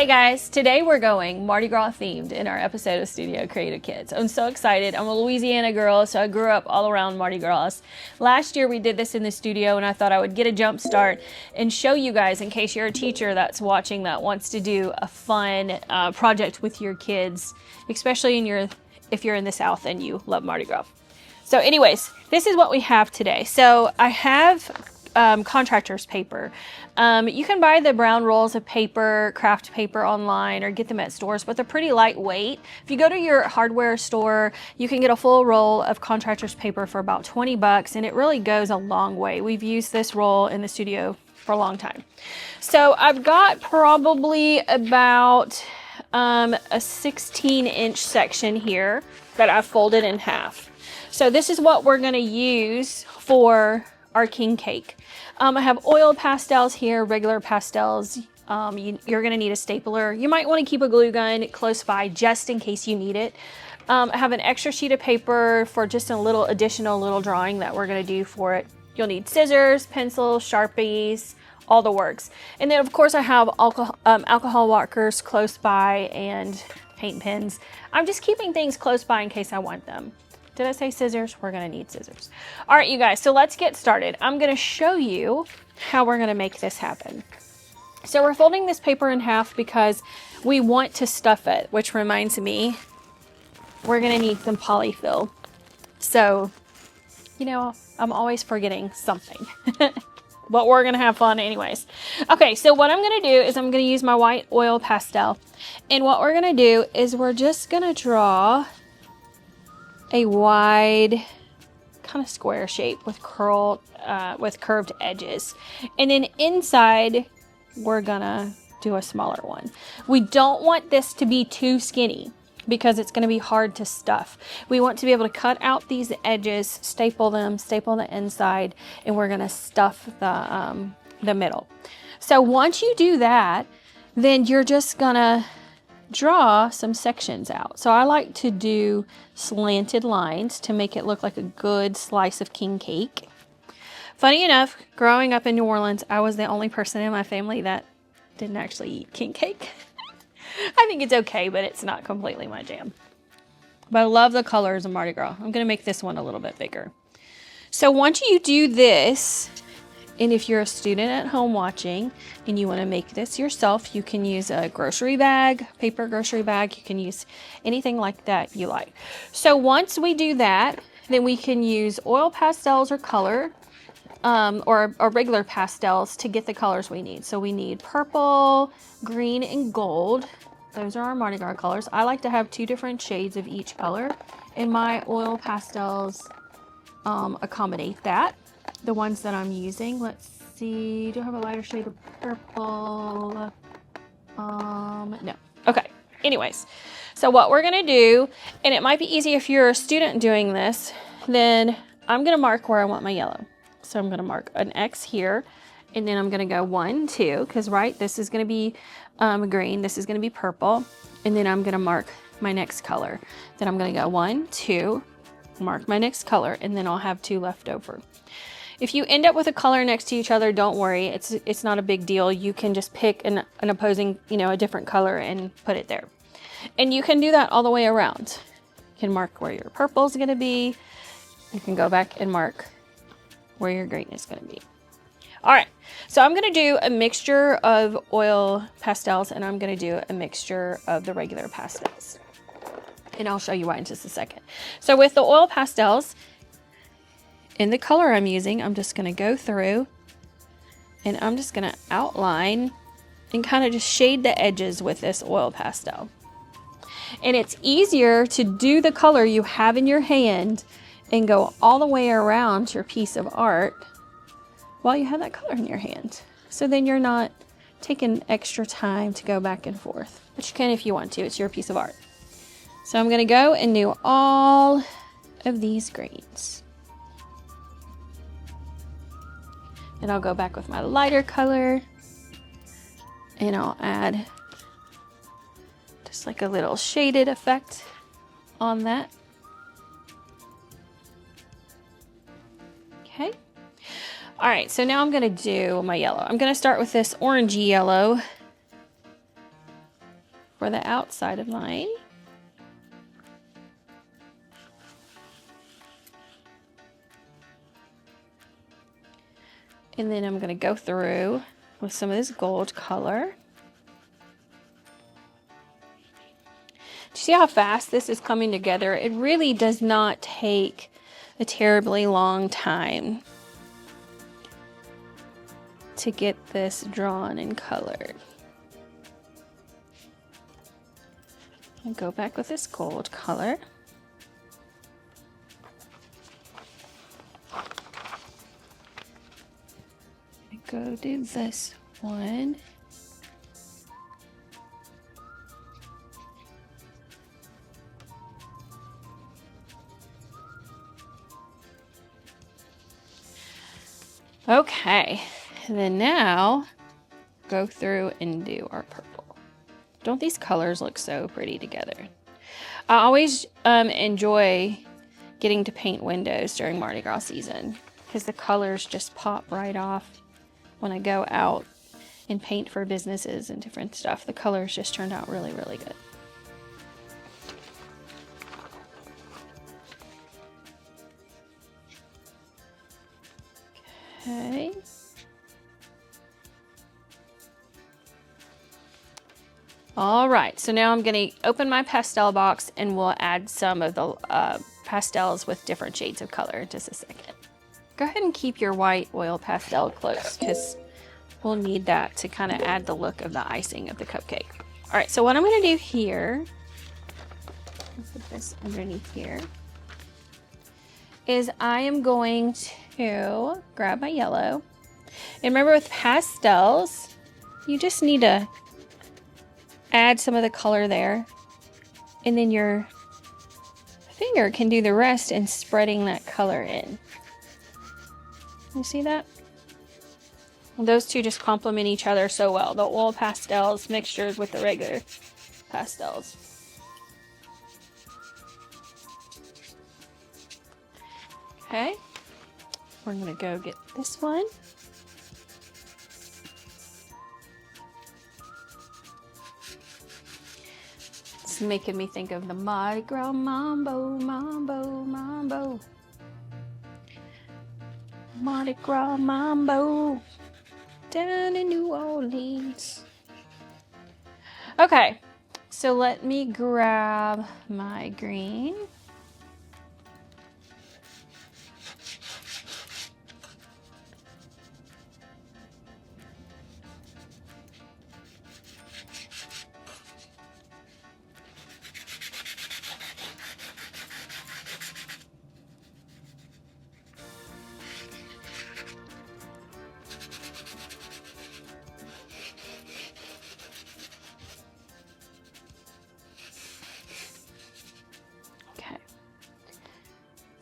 Hey guys, today we're going Mardi Gras themed in our episode of Studio Creative Kids. I'm so excited. I'm a Louisiana girl, so I grew up all around Mardi Gras. Last year we did this in the studio and I thought I would get a jump start and show you guys in case you're a teacher that's watching that wants to do a fun project with your kids, especially if you're in the South and you love Mardi Gras. So anyways, this is what we have today. So I have contractor's paper. You can buy the brown rolls of paper, craft paper online or get them at stores, but they're pretty lightweight. If you go to your hardware store, you can get a full roll of contractor's paper for about 20 bucks and it really goes a long way. We've used this roll in the studio for a long time. So I've got probably about a 16-inch section here that I've folded in half. So this is what we're going to use for our king cake. I have oil pastels here, regular pastels. You're going to need a stapler. You might want to keep a glue gun close by just in case you need it. I have an extra sheet of paper for just a little additional little drawing that we're going to do for it. You'll need scissors, pencils, Sharpies, all the works. And then of course I have alcohol markers close by and paint pens. I'm just keeping things close by in case I want them. Did I say scissors? We're gonna need scissors. All right, you guys, so let's get started. I'm gonna show you how we're gonna make this happen. So we're folding this paper in half because we want to stuff it, which reminds me, we're gonna need some polyfill. So, you know, I'm always forgetting something. But we're gonna have fun anyways. Okay, so what I'm gonna do is I'm gonna use my white oil pastel. And what we're gonna do is we're just gonna draw a wide kind of square shape with curved edges. And then inside, we're gonna do a smaller one. We don't want this to be too skinny because it's gonna be hard to stuff. We want to be able to cut out these edges, staple them, staple the inside, and we're gonna stuff the middle. So once you do that, then you're just gonna draw some sections out. So I like to do slanted lines to make it look like a good slice of king cake. Funny enough, growing up in New Orleans, I was the only person in my family that didn't actually eat king cake. I think it's okay, but it's not completely my jam. But I love the colors of Mardi Gras. I'm gonna make this one a little bit bigger. So once you do this, and if you're a student at home watching and you want to make this yourself, you can use a grocery bag, paper grocery bag. You can use anything like that you like. So once we do that, then we can use oil pastels or color or regular pastels to get the colors we need. So we need purple, green, and gold. Those are our Mardi Gras colors. I like to have 2 different shades of each color, and my oil pastels accommodate that. The ones that I'm using, let's see, do I have a lighter shade of purple? No. Okay, anyways, so what we're gonna do, and it might be easy if you're a student doing this, then I'm gonna mark where I want my yellow. So I'm gonna mark an X here, and then I'm gonna go 1, 2, because right, this is gonna be green, this is gonna be purple, and then I'm gonna mark my next color. Then I'm gonna go 1, 2, mark my next color, and then I'll have 2 left over. If you end up with a color next to each other, don't worry. It's not a big deal. You can just pick an opposing, a different color and put it there. And you can do that all the way around. You can mark where your purple is going to be. You can go back and mark where your green is going to be. All right, so I'm going to do a mixture of oil pastels and I'm going to do a mixture of the regular pastels. And I'll show you why in just a second. So with the oil pastels, in the color I'm using, I'm just gonna go through and I'm just gonna outline and kind of just shade the edges with this oil pastel. And it's easier to do the color you have in your hand and go all the way around your piece of art while you have that color in your hand. So then you're not taking extra time to go back and forth. But you can if you want to, it's your piece of art. So I'm gonna go and do all of these greens. And I'll go back with my lighter color and I'll add just like a little shaded effect on that. Okay. All right, so now I'm gonna do my yellow. I'm gonna start with this orangey yellow for the outside of mine. And then I'm going to go through with some of this gold color. Do you see how fast this is coming together? It really does not take a terribly long time to get this drawn and colored. I'll go back with this gold color. Go do this one. Okay, and then now go through and do our purple. Don't these colors look so pretty together? I always enjoy getting to paint windows during Mardi Gras season because the colors just pop right off when I go out and paint for businesses and different stuff. The colors just turned out really, really good. Okay. All right, so now I'm going to open my pastel box and we'll add some of the pastels with different shades of color in just a second. Go ahead and keep your white oil pastel close because we'll need that to kind of add the look of the icing of the cupcake. All right, so what I'm going to do here, put this underneath here, is I am going to grab my yellow. And remember with pastels, you just need to add some of the color there. And then your finger can do the rest in spreading that color in. You see that? And those two just complement each other so well. The oil pastels mixtures with the regular pastels. Okay, we're gonna go get this one. It's making me think of the Mardi Gras Mambo, Mambo, Mambo. Mardi Gras Mambo down in New Orleans. Okay, so let me grab my green.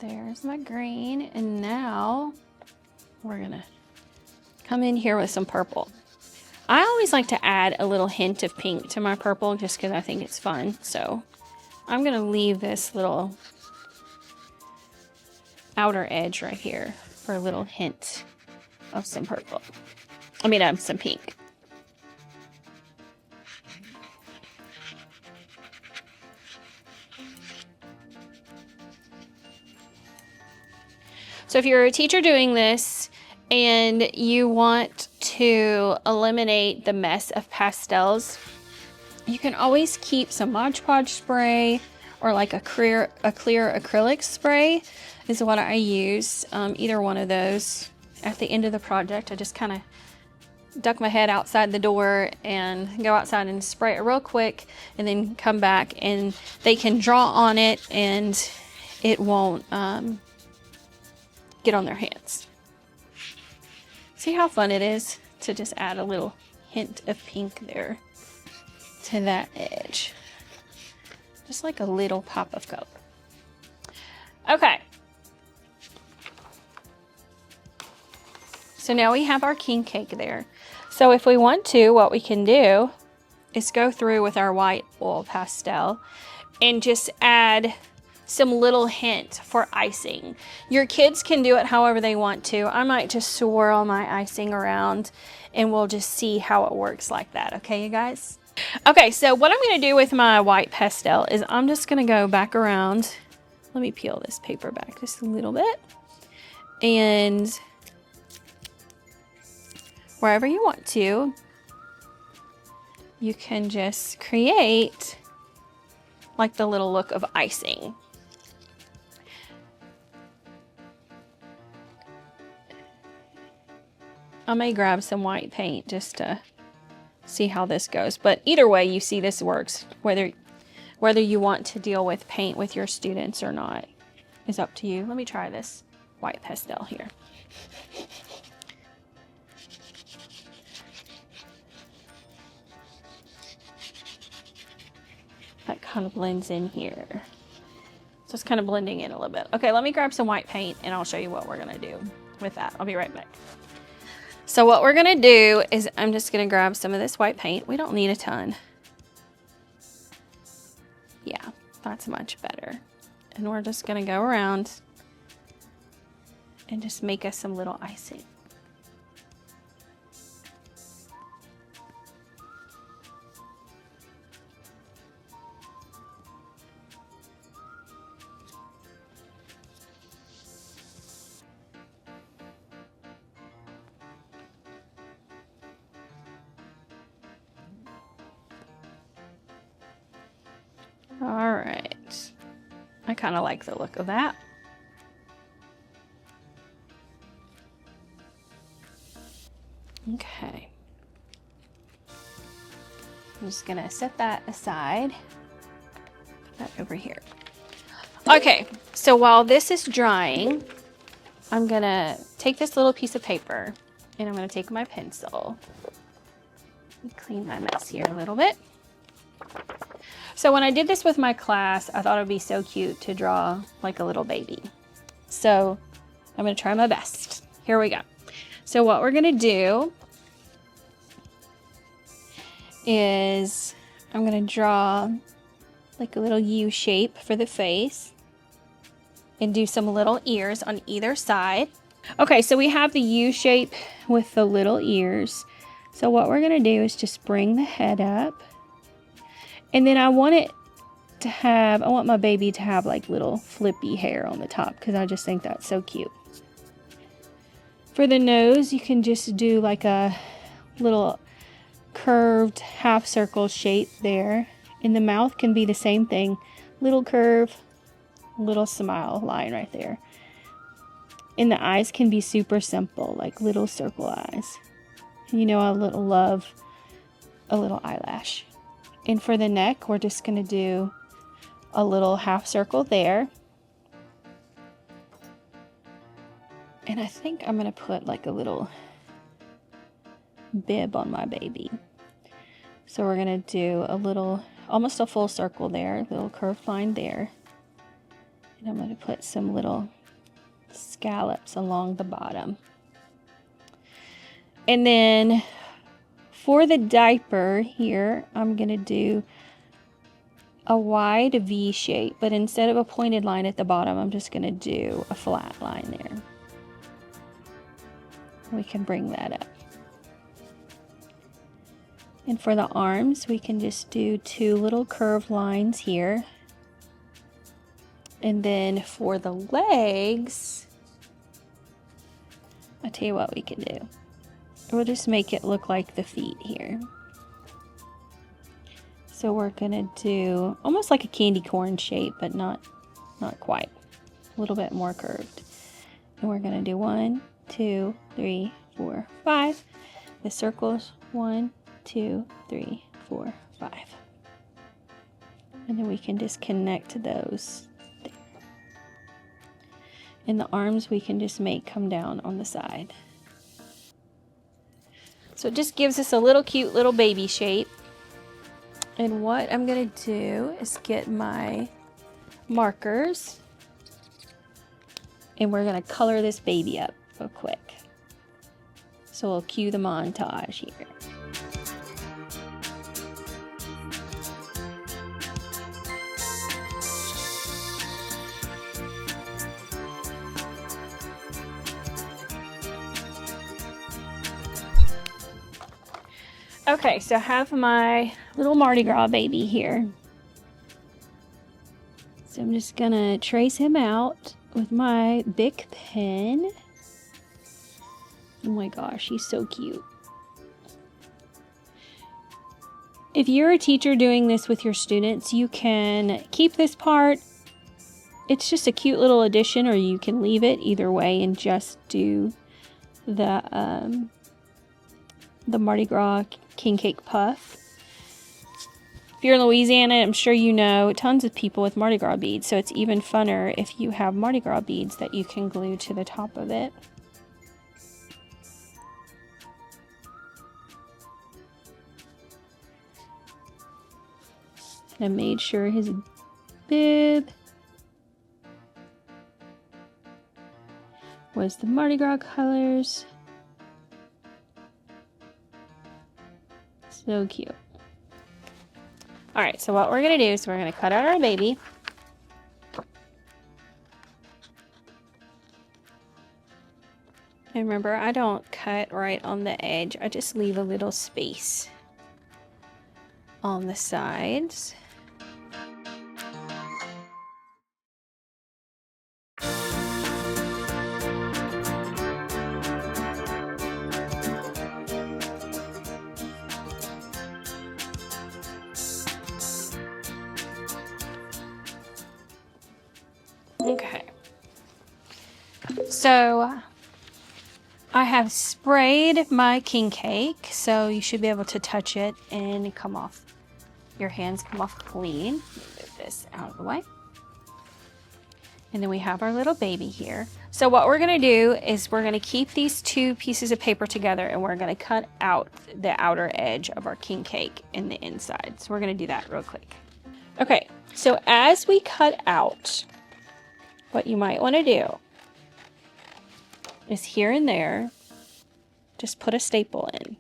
There's my green, and now we're gonna come in here with some purple. I always like to add a little hint of pink to my purple just because I think it's fun. So I'm gonna leave this little outer edge right here for a little hint of some purple. Some pink. So if you're a teacher doing this and you want to eliminate the mess of pastels, you can always keep some Mod Podge spray or like a clear acrylic spray is what I use. Either one of those. At the end of the project, I just kind of duck my head outside the door and go outside and spray it real quick and then come back, and they can draw on it and it won't get on their hands. See how fun it is to just add a little hint of pink there to that edge. Just like a little pop of color. Okay. So now we have our king cake there. So if we want to, what we can do is go through with our white oil pastel and just add some little hint for icing. Your kids can do it however they want to. I might just swirl my icing around and we'll just see how it works like that. Okay, you guys? Okay, so what I'm going to do with my white pastel is I'm just going to go back around. Let me peel this paper back just a little bit. And wherever you want to, you can just create like the little look of icing. I may grab some white paint just to see how this goes. But either way, you see this works. Whether you want to deal with paint with your students or not is up to you. Let me try this white pastel here. That kind of blends in here. So it's kind of blending in a little bit. Okay, let me grab some white paint and I'll show you what we're gonna do with that. I'll be right back. So what we're gonna do is I'm just gonna grab some of this white paint. We don't need a ton. Yeah, that's much better. And we're just gonna go around and just make us some little icing. All right, I kind of like the look of that. Okay, I'm just gonna set that aside, put that over here. Okay, so while this is drying, I'm gonna take this little piece of paper and I'm gonna take my pencil and clean my mess here a little bit. So when I did this with my class, I thought it would be so cute to draw like a little baby. So I'm gonna try my best. Here we go. So what we're gonna do is I'm gonna draw like a little U shape for the face and do some little ears on either side. Okay, so we have the U shape with the little ears. So what we're gonna do is just bring the head up. And then I want my baby to have like little flippy hair on the top because I just think that's so cute. For the nose, you can just do like a little curved half circle shape there. And the mouth can be the same thing. Little curve, little smile line right there. And the eyes can be super simple, like little circle eyes. You know, I love a little eyelash. And for the neck, we're just gonna do a little half circle there. And I think I'm gonna put like a little bib on my baby. So we're gonna do a little, almost a full circle there, little curved line there. And I'm gonna put some little scallops along the bottom. And then for the diaper here, I'm gonna do a wide V shape, but instead of a pointed line at the bottom, I'm just gonna do a flat line there. We can bring that up. And for the arms, we can just do two little curved lines here. And then for the legs, I'll tell you what we can do. We'll just make it look like the feet here. So we're gonna do almost like a candy corn shape, but not quite. A little bit more curved. And we're gonna do 1, 2, 3, 4, 5. The circles, 1, 2, 3, 4, 5. And then we can just connect those there. And the arms we can just make come down on the side. So it just gives us a little cute little baby shape. And what I'm gonna do is get my markers and we're gonna color this baby up real quick. So we'll cue the montage here. Okay, so I have my little Mardi Gras baby here. So I'm just gonna trace him out with my Bic pen. Oh my gosh, he's so cute. If you're a teacher doing this with your students, you can keep this part. It's just a cute little addition, or you can leave it either way and just do the Mardi Gras king cake puff. If you're in Louisiana, I'm sure you know tons of people with Mardi Gras beads, so it's even funner if you have Mardi Gras beads that you can glue to the top of it. And I made sure his bib was the Mardi Gras colors. So cute. All right, so what we're gonna do is we're gonna cut out our baby. And remember, I don't cut right on the edge. I just leave a little space on the sides. Okay, so I have sprayed my king cake, so you should be able to touch it and come off. Your hands come off clean. Move this out of the way. And then we have our little baby here. So what we're gonna do is we're gonna keep these two pieces of paper together, and we're gonna cut out the outer edge of our king cake in the inside. So we're gonna do that real quick. Okay, so as we cut out, what you might want to do is here and there, just put a staple in,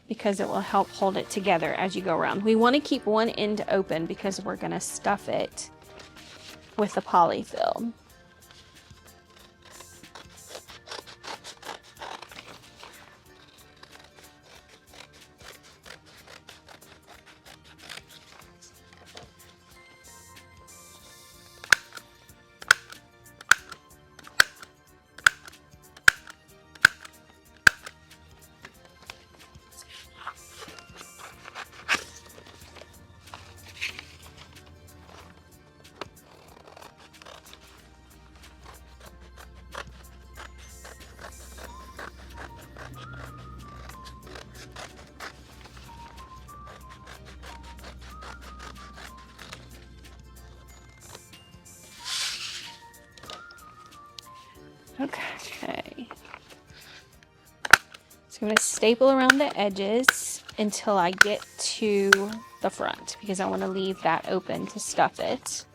because it will help hold it together as you go around. We want to keep one end open because we're going to stuff it with the polyfill. Okay. So I'm going to staple around the edges until I get to the front, because I want to leave that open to stuff it.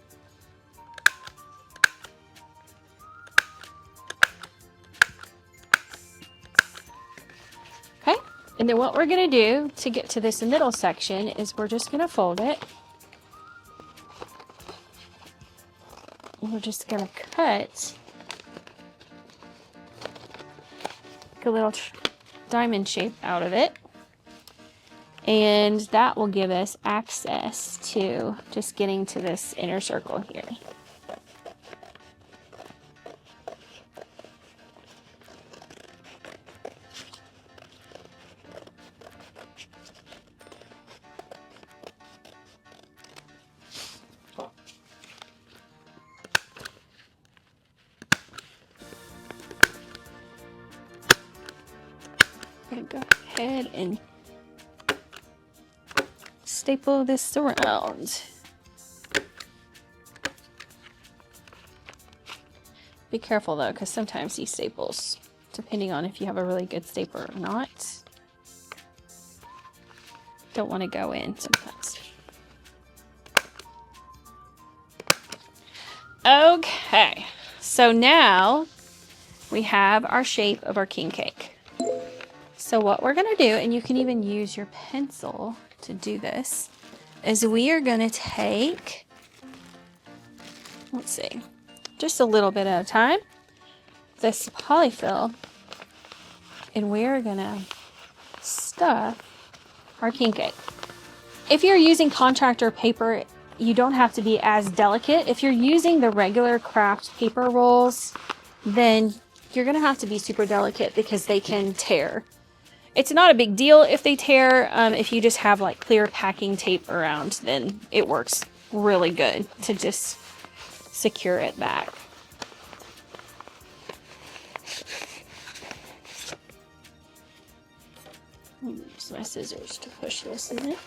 Okay, and then what we're going to do to get to this middle section is we're just going to fold it. And we're just going to cut a little diamond shape out of it, and that will give us access to just getting to this inner circle here. I'm gonna go ahead and staple this around. Be careful though, because sometimes these staples, depending on if you have a really good stapler or not, don't want to go in sometimes. Okay, so now we have our shape of our king cake. So what we're gonna do, and you can even use your pencil to do this, is we are gonna take, let's see, just a little bit at a time, this polyfill, and we're gonna stuff our king cake. If you're using contractor paper, you don't have to be as delicate. If you're using the regular craft paper rolls, then you're gonna have to be super delicate because they can tear. It's not a big deal if they tear. If you just have like clear packing tape around, then it works really good to just secure it back. Use my scissors to push this in it.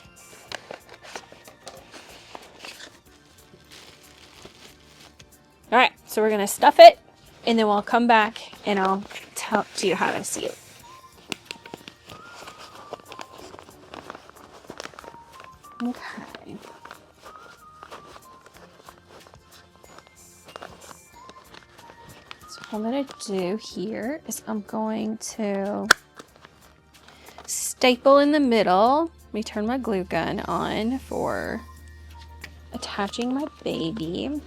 All right, so we're gonna stuff it, and then we'll come back and I'll tell you how to seal it. Okay. So what I'm gonna do here is I'm going to staple in the middle. Let me turn my glue gun on for attaching my baby.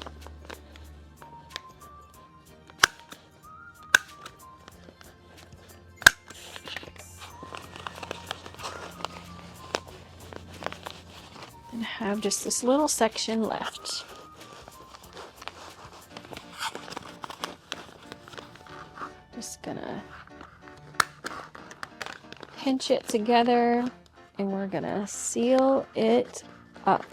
And have just this little section left. Just gonna pinch it together and we're gonna seal it up.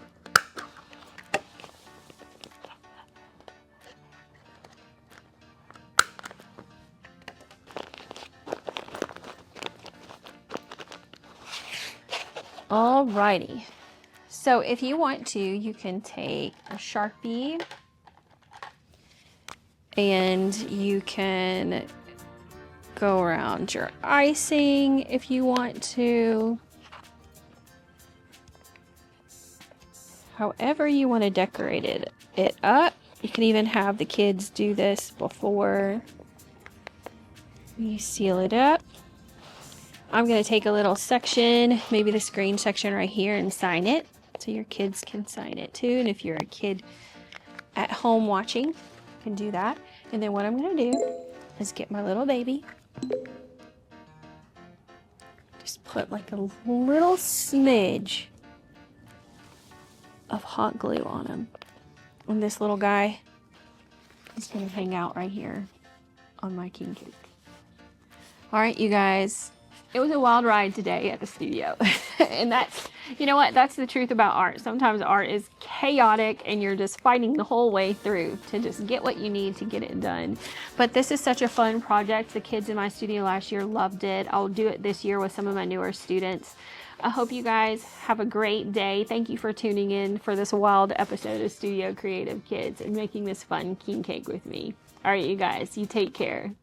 Alrighty. So if you want to, you can take a Sharpie and you can go around your icing if you want to. However you want to decorate it up. You can even have the kids do this before you seal it up. I'm going to take a little section, maybe this green section right here, and sign it. So your kids can sign it too. And if you're a kid at home watching, you can do that. And then what I'm going to do is get my little baby. Just put like a little smidge of hot glue on him. And this little guy is going to hang out right here on my king cake. All right, you guys. It was a wild ride today at the studio. And that's, you know what, that's the truth about art. Sometimes art is chaotic and you're just fighting the whole way through to just get what you need to get it done. But this is such a fun project. The kids in my studio last year loved it. I'll do it this year with some of my newer students. I hope you guys have a great day. Thank you for tuning in for this wild episode of Studio Creative Kids and making this fun king cake with me. All right, you guys, you take care.